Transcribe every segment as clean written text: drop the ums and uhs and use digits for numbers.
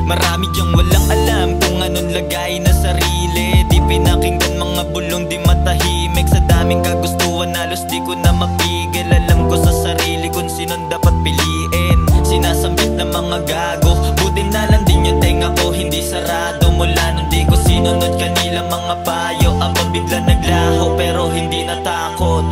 Marami diyang walang alam kung anong lagay na sarili. Di pinakinggan mga bulong, di matahimik. Sa daming kagustuhan halos di ko na mapigil. Alam ko sa sarili kung sinong dapat piliin. Sinasambit ng mga gago, buti na lang din yung tenga ko hindi sarado. Mula nung di ko sinunod kanilang mga payo, ako bigla naglaho pero hindi natakot.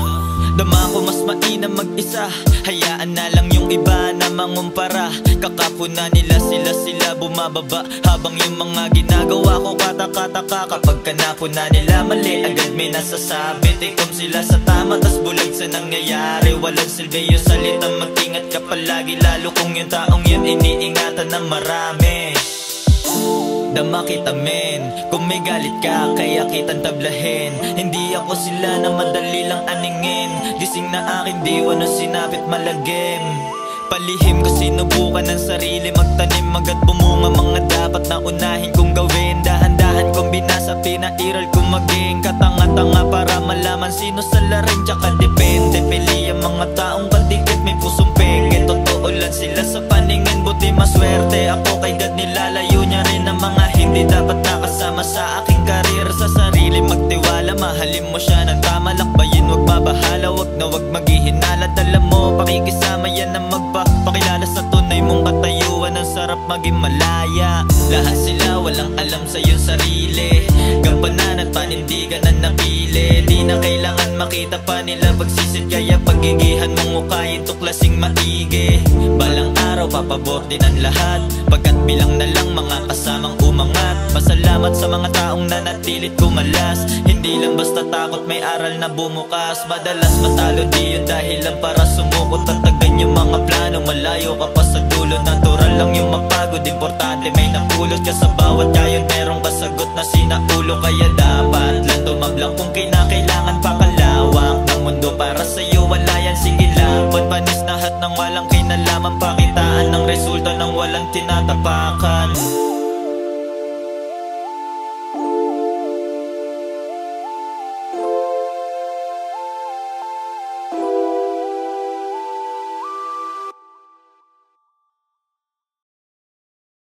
Dama ko mas mainam mag-isa, hayaan na lang yung iba na mangumpara. Kakapuna nila sila bumababa, habang yung mga ginagawa ko kataka-taka. Kapag kanapuna nila mali, agad may nasasabi. Tikom sila sa tama, tas bulag sa nangyayari. Walang silbi yung salita, mag-ingat ka palagi. Lalo kung yung taong yun iniingatan ng marami. Dama kita men, kung may galit ka kaya kitang tablahin. Hindi ako sila na madali lang aningin. Gising na aking diwa na sinapit malagim. Palihim ko sinubukan ng sarili magtanim, agad bumunga mga dapat na unahin kong gawin. Dahan-dahan kong binasa, pinairal kong maging katanga-tanga para malaman sino sa larin. Tsaka depende, pili ang mga taong kadikit may pusong peke. Totoo lang sila sa paningin, buti maswerte ako kay God. Nilalayo niya rin ang mga hindi dapat nakasama sa aking karir. Sa sarili magtiwala, mahalin mo siya ng tama. Lakbayin, wag babahala, wag na wag maghihinala. Dala mo, pakikisama yan ang magpapakilala sa tunay mong katayuan. Ang sarap maging malaya. Lahat sila walang alam sa iyong sarili. Gampanan at panindigan na napili. Di na kailangan makita pa nila pagsisit, kaya pagigihan mong mukayin tuklasing maigi. Balang araw papabor din ang lahat, pagkat bilang na lang mga kasamang umangat. Pasalamat sa mga taong nanatilit kumalas. Hindi lang basta takot, may aral na bumukas. Madalas matalo di yun dahilan para sumukot. Tatagan yung mga plano, malayo ka pa sa dulo. Natural lang yung mapagod, importante may napulot ka sa bawat kayon. Merong kasagot na sinaulo, kaya dapat lang tumablang kung kinakailangan pakalawak ng mundo para sa'yo. Wala yan, sige laban, panis na hat ng walang kinalaman. Pakitaan ng resulta ng walang tinatapakan.